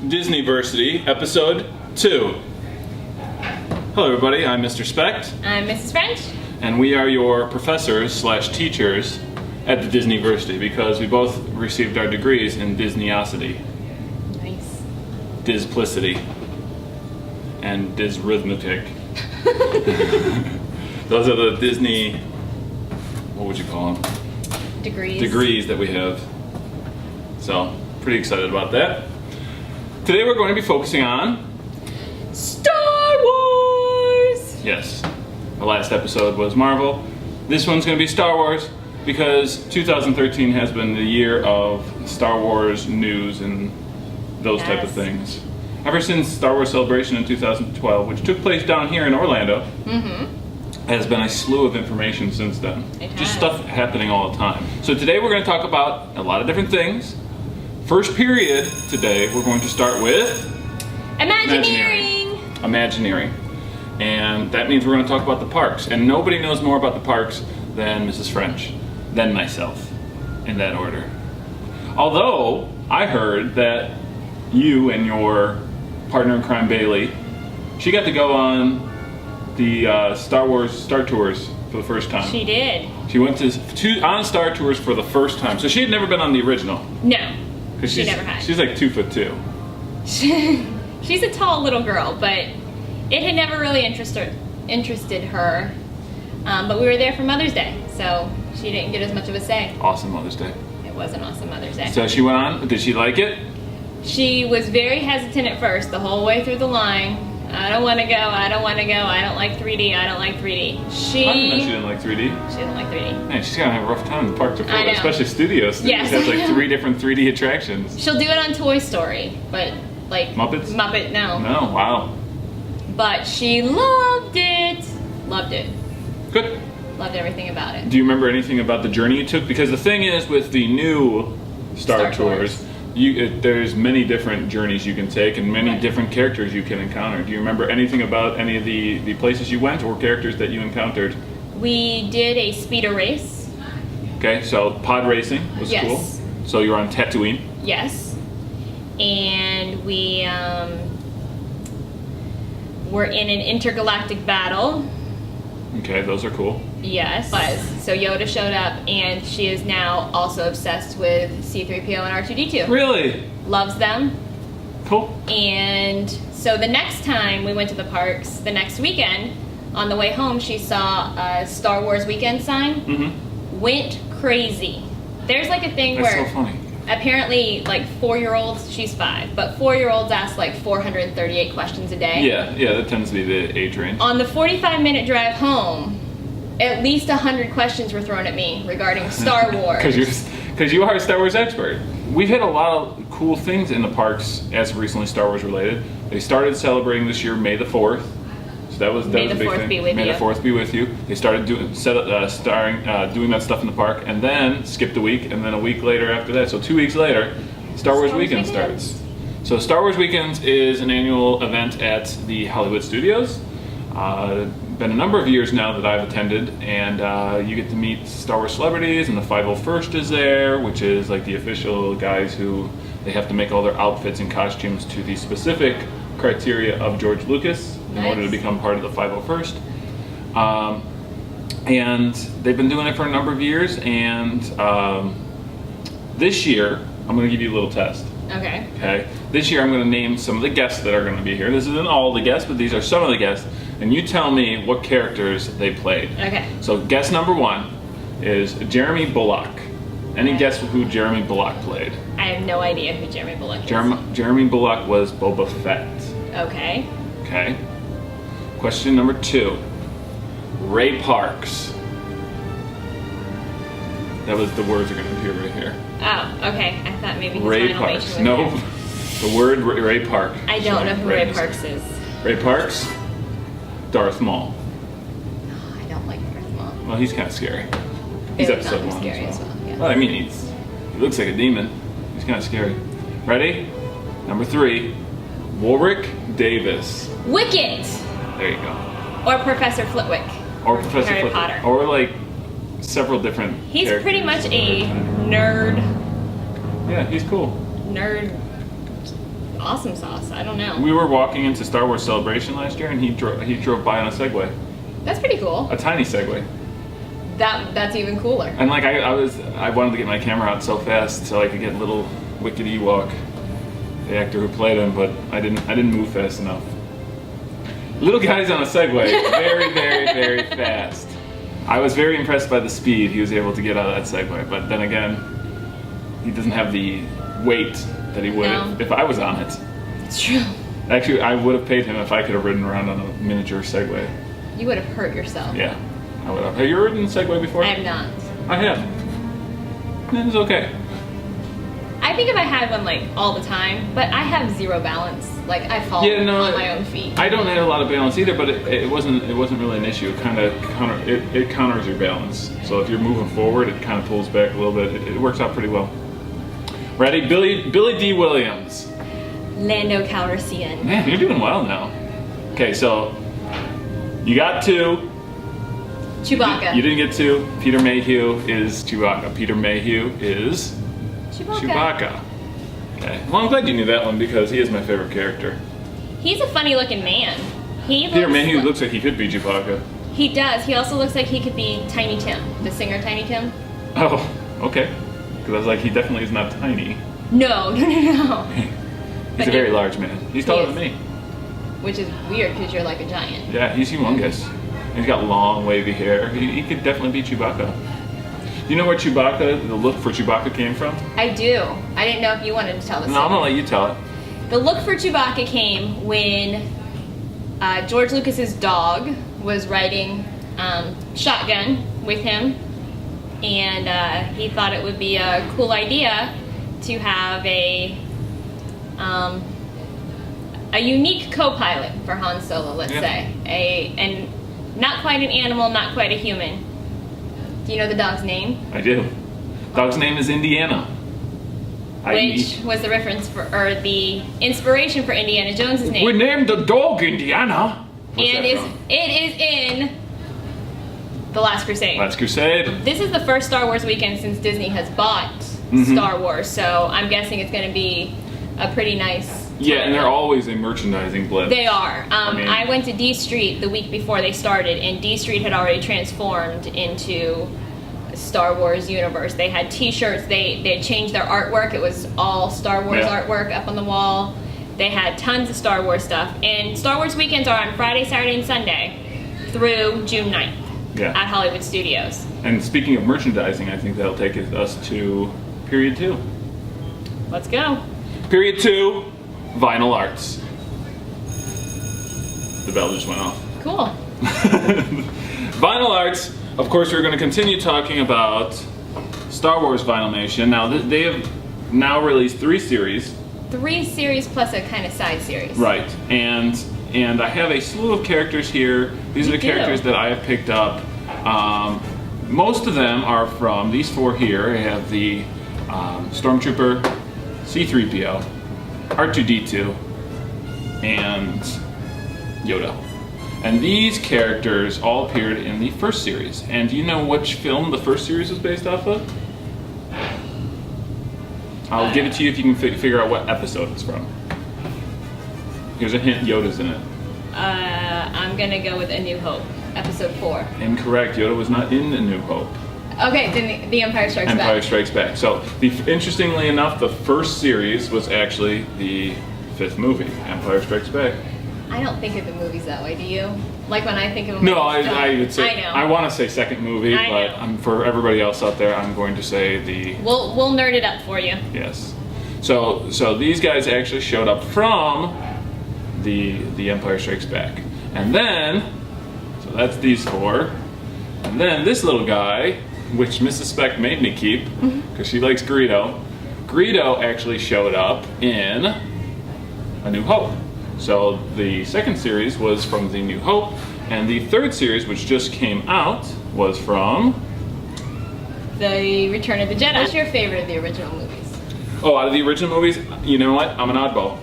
Disneyversity, Episode 2. Hello everybody, I'm Mr. Specht. I'm Mrs. French. And we are your professors/teachers at the Disneyversity because we both received our degrees in Disneyosity. Nice. Displicity. And Disrhythmic. Those are the Disney, what would you call them? Degrees that we have. So, pretty excited about that. Today we're going to be focusing on Star Wars! Yes. The last episode was Marvel. This one's going to be Star Wars because 2013 has been the year of Star Wars news and those type of things. Ever since Star Wars Celebration in 2012, which took place down here in Orlando, has been a slew of information since then. Just stuff happening all the time. So today we're going to talk about a lot of different things. First period today, we're going to start with Imagineering. And that means we're going to talk about the parks. And nobody knows more about the parks than Mrs. French, than myself, in that order. Although, I heard that you and your partner in crime, Bailey, she got to go on the Star Tours for the first time. She did. She went on Star Tours for the first time. So she had never been on the original. No, she never had. She's like 2'2". She's a tall little girl, but it had never really interested her. But we were there for Mother's Day, so she didn't get as much of a say. Awesome Mother's Day. It was an awesome Mother's Day. So she went on. Did she like it? She was very hesitant at first, the whole way through the line. I don't want to go, I don't want to go, I don't like 3D, I don't like 3D. I didn't know she didn't like 3D. She didn't like 3D. Man, she's gonna have a rough time in the parks, especially studios. Yes. It has like 3 different 3D attractions. She'll do it on Toy Story, but like... Muppet, no. No, wow. But she loved it. Loved it. Good. Loved everything about it. Do you remember anything about the journey you took? Because the thing is, with the new Star Tours, there's many different journeys you can take and many different characters you can encounter. Do you remember anything about any of the places you went or characters that you encountered? We did a speeder race. Okay, so pod racing was cool. So you were on Tatooine. Yes. And we were in an intergalactic battle. Okay, those are cool. Yes. So Yoda showed up, and she is now also obsessed with C-3PO and R2-D2. Really? Loves them. Cool. And so the next time we went to the parks, the next weekend, on the way home, she saw a Star Wars weekend sign. Went crazy. There's like a thing where... That's so funny. Apparently, like 4-year-olds, she's 5, but 4-year-olds ask like 438 questions a day. Yeah, that tends to be the age range. On the 45-minute drive home, at least 100 questions were thrown at me regarding Star Wars. Because you are a Star Wars expert. We've had a lot of cool things in the parks as recently Star Wars related. They started celebrating this year May the 4th. That was a big thing. May the 4th be with you. They started doing that stuff in the park, and then skipped a week, and then a week later after that, so 2 weeks later, Star Wars Weekend starts. So Star Wars Weekends is an annual event at the Hollywood Studios. Been a number of years now that I've attended, and you get to meet Star Wars celebrities, and the 501st is there, which is like the official guys who they have to make all their outfits and costumes to the specific criteria of George Lucas in order to become part of the 501st. And they've been doing it for a number of years, and this year, I'm going to give you a little test. Okay. This year I'm going to name some of the guests that are going to be here. This isn't all the guests, but these are some of the guests, and you tell me what characters they played. Okay. So guest number 1 is Jeremy Bullock. Any guess who Jeremy Bullock played? I have no idea who Jeremy Bullock is. Jeremy Bullock was Boba Fett. Okay. Question number 2. Ray Parks. That was the words are going to appear right here. Oh, okay. I thought maybe his Ray Parks. No, the word Ray Park. I don't know who Ray Parks is. Ray Parks? Darth Maul. Oh, I don't like Darth Maul. Well, he's kind of scary. He's episode 1 scary as well. Yeah. Well, I mean, he looks like a demon. He's kind of scary. Ready? Number 3. Warwick Davis. Wicket! There you go. Or Professor Flitwick. Or Professor Harry Flitwick. Potter. Or like several different He's pretty much a nerd. Yeah, he's cool. Nerd awesome sauce. I don't know. We were walking into Star Wars Celebration last year, and he drove by on a Segway. That's pretty cool. A tiny Segway. That's even cooler. And like I wanted to get my camera out so fast so I could get little Wicked Ewok, the actor who played him, but I didn't move fast enough. Little guy's on a Segway, very, very, very fast. I was very impressed by the speed he was able to get out of that Segway, but then again, he doesn't have the weight that he would if I was on it. It's true. Actually, I would have paid him if I could have ridden around on a miniature Segway. You would have hurt yourself. Yeah, I would have. Have you ridden a Segway before? I have not. I have. It was okay. I think if I had one like all the time, but I have zero balance. Like I fall on my own feet. I don't have a lot of balance either, but it wasn't really an issue. It counters your balance. So if you're moving forward, it kind of pulls back a little bit. It works out pretty well. Ready? Billy D. Williams. Lando Calrissian. Man, you're doing well now. Okay, so you got 2. Chewbacca. You didn't get 2. Peter Mayhew is Chewbacca. Peter Mayhew is Chewbacca. Okay. Well, I'm glad you knew that one because he is my favorite character. He's a funny looking man. Peter Mayhew looks like he could be Chewbacca. He does. He also looks like he could be Tiny Tim, the singer Tiny Tim. Oh, okay. Because I was like, he definitely is not tiny. No. He's a very large man. He's taller than me. Which is weird because you're like a giant. Yeah, he's humongous. He's got long, wavy hair. He could definitely be Chewbacca. Do you know where the look for Chewbacca came from? I do. I didn't know if you wanted to tell this. No, I'm going to let you tell it. The look for Chewbacca came when George Lucas's dog was riding shotgun with him, and he thought it would be a cool idea to have a unique co-pilot for Han Solo, let's say. And not quite an animal, not quite a human. Do you know the dog's name? I do. Dog's name is Indiana. Which was the reference or the inspiration for Indiana Jones's name. We named the dog Indiana. And it is in The Last Crusade. Last Crusade. This is the first Star Wars weekend since Disney has bought Star Wars, so I'm guessing it's going to be a pretty nice. Yeah, and they're always a merchandising blitz. They are. I went to D Street the week before they started, and D Street had already transformed into Star Wars universe. They had T-shirts. They had changed their artwork. It was all Star Wars artwork up on the wall. They had tons of Star Wars stuff. And Star Wars weekends are on Friday, Saturday, and Sunday through June 9th at Hollywood Studios. And speaking of merchandising, I think that'll take us to Period 2. Let's go. Period 2, Vinyl Arts. The bell just went off. Cool. Vinyl Arts. Of course, we're going to continue talking about Star Wars Vinylmation. Now, they have now released 3 series. 3 series plus a kind of side series. Right. And I have a slew of characters here. These are the characters that I have picked up. Most of them are from these 4 here. I have the Stormtrooper, C-3PO, R2-D2, and Yoda. And these characters all appeared in the first series. And do you know which film the first series was based off of? I'll give it to you if you can figure out what episode it's from. Here's a hint, Yoda's in it. I'm gonna go with A New Hope, episode 4. Incorrect, Yoda was not in A New Hope. Okay, then The Empire Strikes Back. Empire Strikes Back. So, interestingly enough, the first series was actually the 5th movie, Empire Strikes Back. I don't think of the movies that way, do you? Like when I think of a movie. No, I would say, I know. I want to say second movie, but for everybody else out there, I'm going to say the... We'll nerd it up for you. Yes. So these guys actually showed up from the Empire Strikes Back. And then, so that's these 4. And then this little guy, which Mrs. Specht made me keep, because she likes Greedo. Greedo actually showed up in A New Hope. So the second series was from The New Hope, and the third series, which just came out, was from... The Return of the Jedi. What's your favorite of the original movies? Oh, out of the original movies, you know what? I'm an oddball.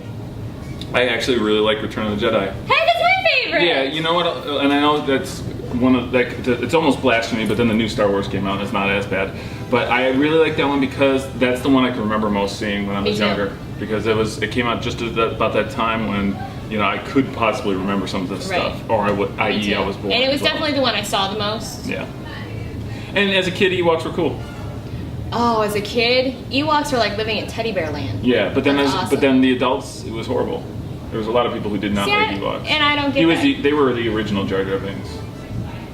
I actually really like Return of the Jedi. Hey, that's my favorite! Yeah, you know what? And I know that's one of, like, it's almost blasphemy, but then the new Star Wars came out and it's not as bad. But I really like that one because that's the one I can remember most seeing when I was Me too. younger. Because it came out just about that time when I could possibly remember some of this Right. stuff, or i.e. I was born. And it was as well. definitely the one I saw the most. Yeah. And as a kid, Ewoks were cool. Oh, as a kid, Ewoks were like living in teddy bear land. Yeah, but then That's awesome. but then the adults, it was horrible. There was a lot of people who did not See, like Ewoks. and I don't get that. They were the original Jar Jar Binks.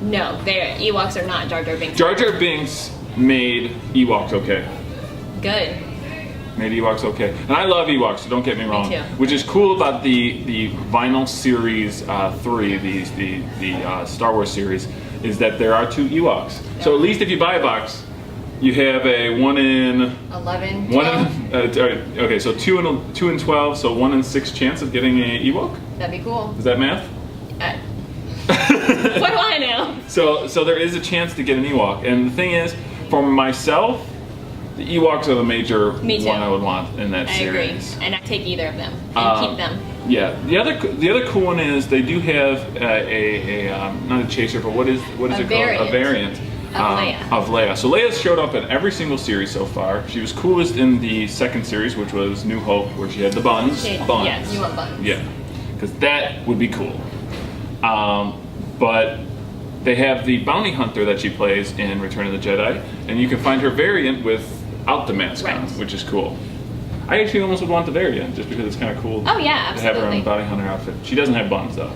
No, Ewoks are not Jar Jar Binks. Jar Jar Binks made Ewoks okay. Good. Made Ewoks okay. And I love Ewoks, so don't get me wrong. too. Which is cool about the Vinyl Series 3, the Star Wars series, is that there are 2 Ewoks. So at least if you buy a box, you have a 1 in 11. 1 in, okay, so 2 in 12, so 1 in 6 chance of getting a Ewok. That'd be cool. Is that math? What do I know? So there is a chance to get an Ewok, and the thing is, for myself, the Ewoks are the major Me too. one I would want in that I series. agree. And I take either of them and keep them. Yeah. The other cool one is they do have not a chaser, but what is it called? A variant. Of Leia. So Leia's showed up in every single series so far. She was coolest in the second series, which was New Hope, where she had the buns. Yes, you want buns. Yeah, because that would be cool. But they have the bounty hunter that she plays in Return of the Jedi, and you can find her variant without the mask on, Right. which is cool. I actually almost would want the variant, just because it's kind of cool Oh, yeah, to have her absolutely. own bounty hunter outfit. She doesn't have buns, though.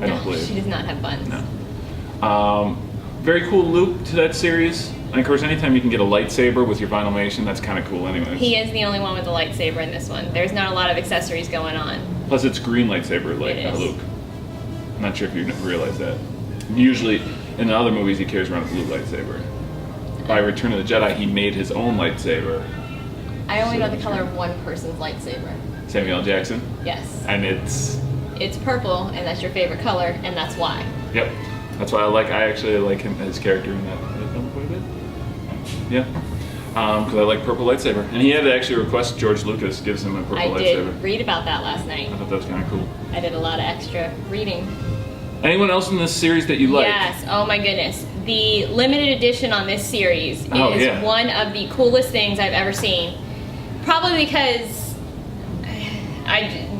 I don't believe. She does not have buns. No. Very cool loop to that series. And of course, anytime you can get a lightsaber with your Vinylmation, that's kind of cool anyways. He is the only one with a lightsaber in this one. There's not a lot of accessories going on. Plus, it's green lightsaber like It is. Luke. I'm not sure if you realize that. Usually, in the other movies, he carries around a blue lightsaber. By Return of the Jedi, he made his own lightsaber. I only know the color of one person's lightsaber. Samuel L. Jackson. Yes. And it's purple, and that's your favorite color, and that's why. Yep. That's why I actually like his character in that film quite a bit. Yeah. Because I like purple lightsaber. And he had to actually request George Lucas gives him a purple I lightsaber. did read about that last night. I thought that was kind of cool. I did a lot of extra reading. Anyone else in this series that you like? Yes. Oh my goodness. The limited edition on this series is yeah. one of the coolest things I've ever seen. Probably because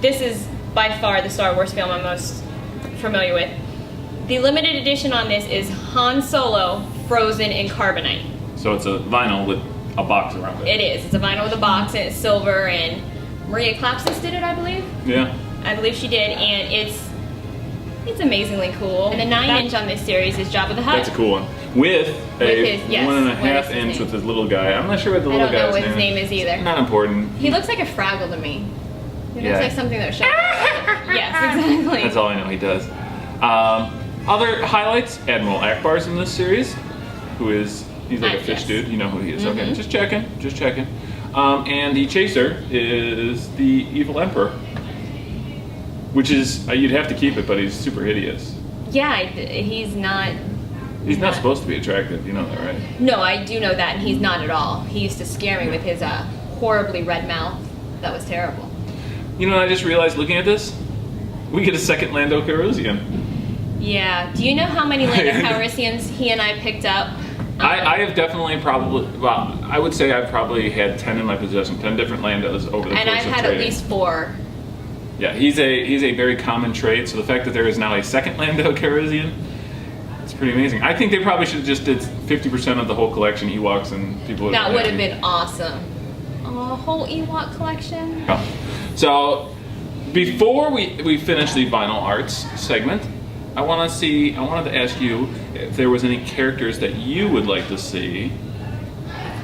this is by far the Star Wars film I'm most familiar with. The limited edition on this is Han Solo frozen in carbonite. So it's a vinyl with a box around it. It is. It's a vinyl with a box, and it's silver, and Maria Klapsis did it, I believe. Yeah. I believe she did, and it's amazingly cool. And the 9-inch on this series is Jabba the Hutt. That's a cool one. With a his, yes, 1.5 what is his inch name? with his little guy. I'm not sure what the little I don't know guy's what his name is either. Not important. He looks like a Fraggle to me. He Yeah. looks like something that would show. Yes, exactly. That's all I know he does. Other highlights, Admiral Akbar's in this series, he's like a fish Yes. dude. You know who he is. Mm-hmm. Okay, just checking. And the chaser is the evil emperor, which is, you'd have to keep it, but he's super hideous. Yeah, he's not. He's not supposed to be attractive, you know that, right? No, I do know that, and he's not at all. He used to scare me with his horribly red mouth. That was terrible. You know what I just realized looking at this? We get a second Lando Calrissian. Yeah. Do you know how many Lando Calrissians he and I picked up? I have definitely I would say I've probably had 10 in my possession, 10 different Landos over the course And I've of had trading. at least 4. Yeah, he's a very common trait, so the fact that there is now a second Lando Calrissian, it's pretty amazing. I think they probably should have just did 50% of the whole collection Ewoks, and people would That would have been awesome. A whole Ewok collection? Oh. So, before we finish the vinyl arts segment, I wanted to ask you if there was any characters that you would like to see,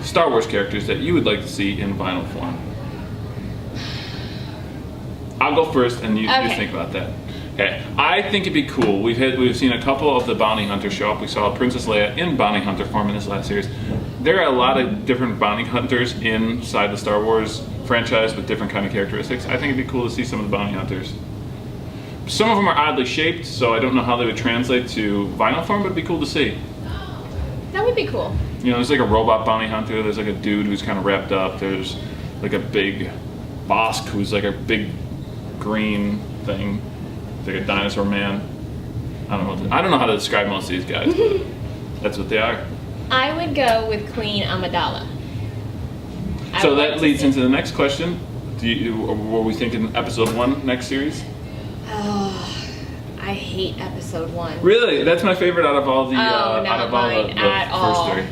Star Wars characters that you would like to see in vinyl form. I'll go first, and you think about that. Okay, I think it'd be cool. We've seen a couple of the bounty hunters show up. We saw Princess Leia in bounty hunter form in this last series. There are a lot of different bounty hunters inside the Star Wars franchise with different kind of characteristics. I think it'd be cool to see some of the bounty hunters. Some of them are oddly shaped, so I don't know how they would translate to vinyl form, but it'd be cool to see. That would be cool. You know, there's like a robot bounty hunter. There's like a dude who's kind of wrapped up. There's like a big Bosk who's like a big green thing. It's like a dinosaur man. I don't know how to describe most of these guys, but that's what they are. I would go with Queen Amidala. So that leads into the next question. Were we thinking episode 1 next series? Oh, I hate episode 1. Really? That's my favorite out of all the all. first 3.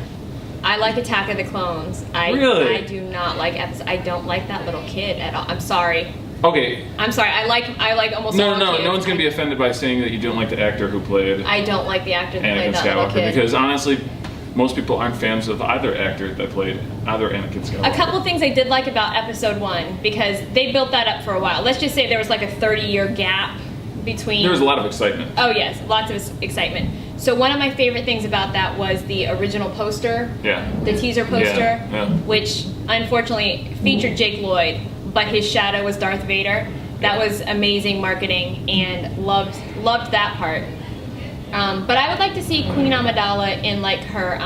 I like Attack of the Clones. Really? I do not like episode. I don't like that little kid at all. I'm sorry. Okay. I'm sorry. I like almost all No, kids. no one's gonna be offended by saying that you don't like the actor who played I don't like the actor that Anakin played that little Skywalker kid. because honestly, most people aren't fans of either actor that played either Anakin Skywalker. A couple things I did like about episode 1 because they built that up for a while. Let's just say there was like a 30-year gap between. There was a lot of excitement. Oh yes, lots of excitement. So one of my favorite things about that was the original poster. Yeah. The teaser poster, Yeah. which unfortunately featured Jake Lloyd, but his shadow was Darth Vader. That was amazing marketing, and loved that part. But I would like to see Queen Amidala in like her,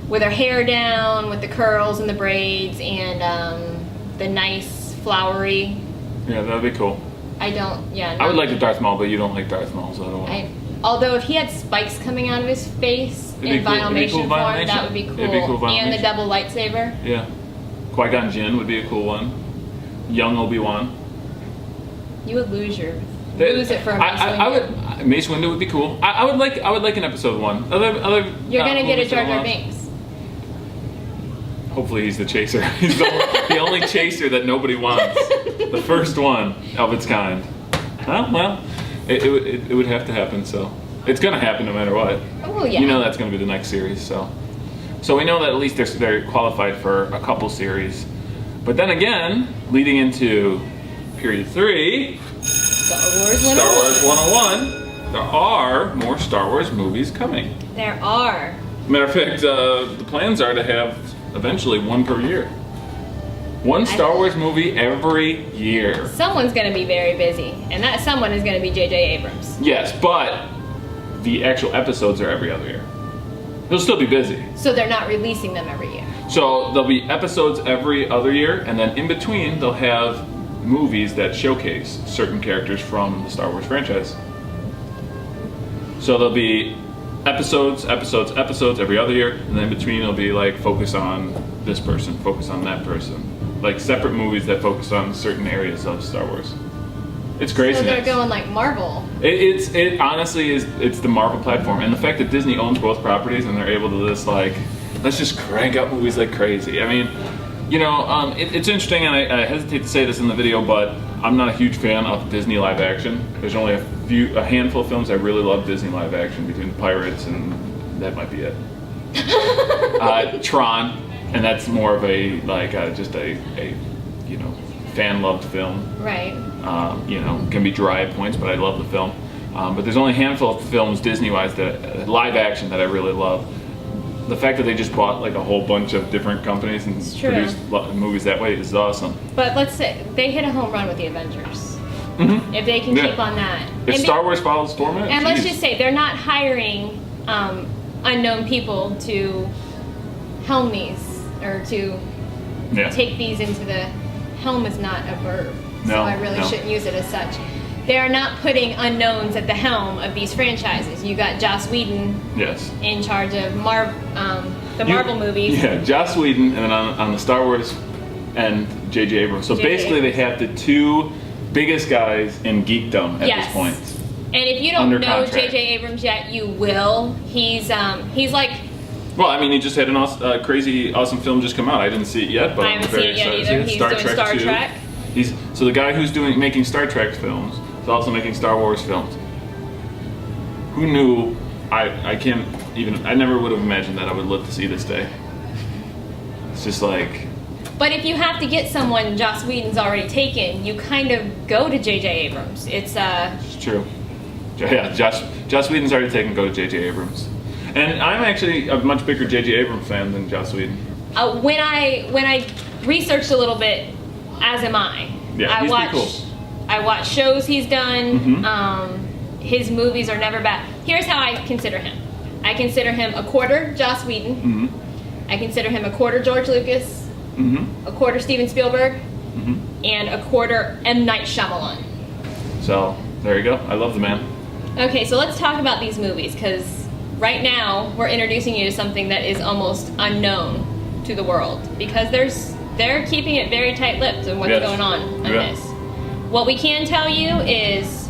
with her hair down, with the curls and the braids, and the nice flowery. Yeah, that would be cool. I would like the Darth Maul, but you don't like Darth Maul, so I don't want. Although if he had spikes coming out of his face in Vinylmation form, that would be cool. It'd be cool and the double lightsaber. Yeah. Qui-Gon Jinn would be a cool one. Young Obi-Wan. You would lose it for a Mace Windu. Mace Windu would be cool. I would like an episode 1. You're gonna get a Jar Jar Binks. Hopefully he's the chaser. He's the only chaser that nobody wants. The first one of its kind. Well, it would have to happen. So it's gonna happen no matter what. Oh yeah. You know that's gonna be the next series. So we know that at least they're qualified for a couple series. But then again, leading into period 3, Star Wars 101, there are more Star Wars movies coming. There are. Matter of fact, the plans are to have eventually one per year. One Star Wars movie every year. Someone's going to be very busy, and that someone is going to be J.J. Abrams. Yes, but the actual episodes are every other year. They'll still be busy. So they're not releasing them every year. So there'll be episodes every other year, and then in between they'll have movies that showcase certain characters from the Star Wars franchise. So there'll be episodes every other year, and then in between it'll be like focus on this person, focus on that person. Like separate movies that focus on certain areas of Star Wars. It's crazy. So they're going like Marvel. It honestly is. It's the Marvel platform, and the fact that Disney owns both properties and they're able to just like, let's just crank out movies like crazy. I mean, you know, it's interesting, and I hesitate to say this in the video, but I'm not a huge fan of Disney live action. There's only a handful of films I really love Disney live action, between Pirates and that might be it. Tron, and that's more of a like just a you know, fan loved film. Right. You know, can be dry at points, but I love the film. But there's only a handful of films Disney-wise that live action that I really love. The fact that they just bought like a whole bunch of different companies and produced movies that way is awesome. But let's say they hit a home run with the Avengers. Mm-hmm. If they can keep on that. If Star Wars follows format. And let's just say they're not hiring unknown people to helm these or to take these into the helm is not a verb. So I really shouldn't use it as such. They are not putting unknowns at the helm of these franchises. You got Joss Whedon in charge of the Marvel movies. Yeah, Joss Whedon, and then on the Star Wars and J.J. Abrams. So basically they have the two biggest guys in geekdom at this point. And if you don't know J.J. Abrams yet, you will. He's like... Well, I mean, he just had an crazy, awesome film just come out. I didn't see it yet, but I haven't seen it yet either. He's doing Star Trek. So the guy who's making Star Trek films is also making Star Wars films. Who knew? I can't even. I never would have imagined that I would live to see this day. It's just like. But if you have to get someone Joss Whedon's already taken, you kind of go to J.J. Abrams. It's true. Yeah, Joss Whedon's already taken. Go to J.J. Abrams. And I'm actually a much bigger J.J. Abrams fan than Joss Whedon. When I researched a little bit, as am I. Yeah, he's pretty cool. I watch shows he's done. Mm-hmm. His movies are never bad. Here's how I consider him. I consider him a quarter Joss Whedon. Mm-hmm. I consider him a quarter George Lucas. Mm-hmm. A quarter Steven Spielberg. Mm-hmm. And a quarter M. Night Shyamalan. So, there you go. I love the man. Okay, so let's talk about these movies, because right now we're introducing you to something that is almost unknown to the world because they're keeping it very tight-lipped on what's going on this. What we can tell you is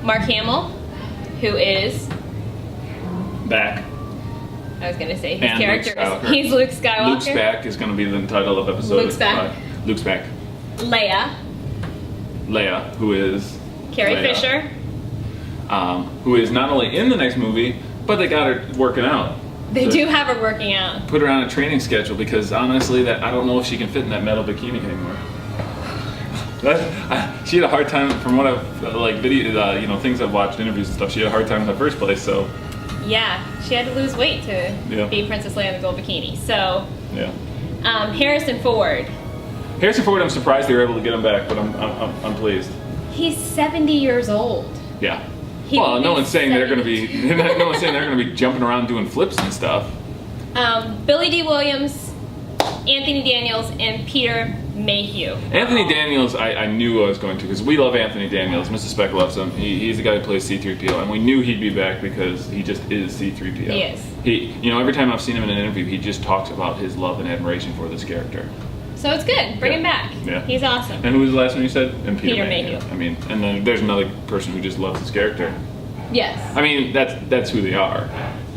Mark Hamill, who is back. I was gonna say his And character Luke is he's Luke Skywalker. Luke's back is gonna be the title of episode. Luke's back. Luke's back. Leia, who is Carrie Fisher, who is not only in the next movie, but they got her working out. They do have her working out. Put her on a training schedule because honestly, I don't know if she can fit in that metal bikini anymore. She had a hard time, from what I've things I've watched, interviews and stuff. She had a hard time in the first place. So yeah, she had to lose weight to be Princess Leia in the gold bikini. So yeah. Harrison Ford. I'm surprised they were able to get him back, but I'm pleased. He's 70 years old. Yeah. Well, no one's saying they're going to be jumping around doing flips and stuff. Billy D. Williams, Anthony Daniels, and Peter Mayhew. Anthony Daniels, I knew I was going to, because we love Anthony Daniels. Mrs. Specht loves him. He's the guy who plays C-3PO, and we knew he'd be back because he just is C-3PO. He is. Every time I've seen him in an interview, he just talks about his love and admiration for this character. So it's good. Bring him back. Yeah. He's awesome. And who was the last one you said? And Peter Mayhew. I mean, and then there's another person who just loves his character. Yes. I mean, that's who they are.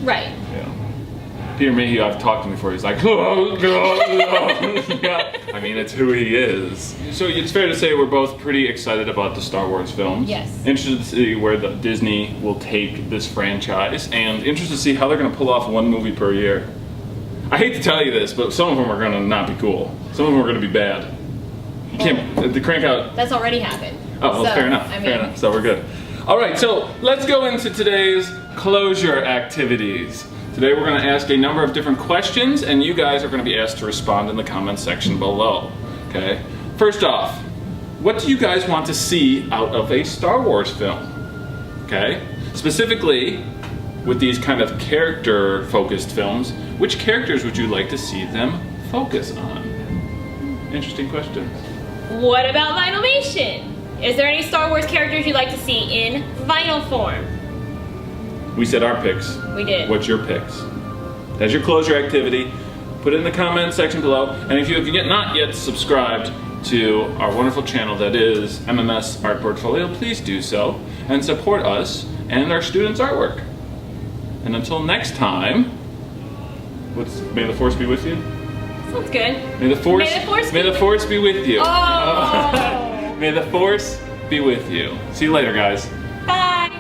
Right. Yeah. Peter Mayhew, I've talked to him before. He's like, oh, God. Yeah. I mean, it's who he is. So it's fair to say we're both pretty excited about the Star Wars films. Yes. Interested to see where Disney will take this franchise, and interested to see how they're going to pull off one movie per year. I hate to tell you this, but some of them are going to not be cool. Some of them are going to be bad. You can't the crank out. That's already happened. Oh, well, fair enough. Fair enough. So we're good. All right, so let's go into today's closure activities. Today we're going to ask a number of different questions, and you guys are going to be asked to respond in the comments section below. Okay. First off, what do you guys want to see out of a Star Wars film? Okay. Specifically, with these kind of character-focused films, which characters would you like to see them focus on? Interesting question. What about Vinylmation? Is there any Star Wars characters you'd like to see in vinyl form? We said our picks. We did. What's your picks? That's your closure activity. Put it in the comment section below. And if you have not yet subscribed to our wonderful channel that is MMS Art Portfolio, please do so and support us and our students' artwork. And until next time, may the Force be with you? Sounds good. May the Force be with you. Oh. May the Force be with you. See you later, guys. Bye.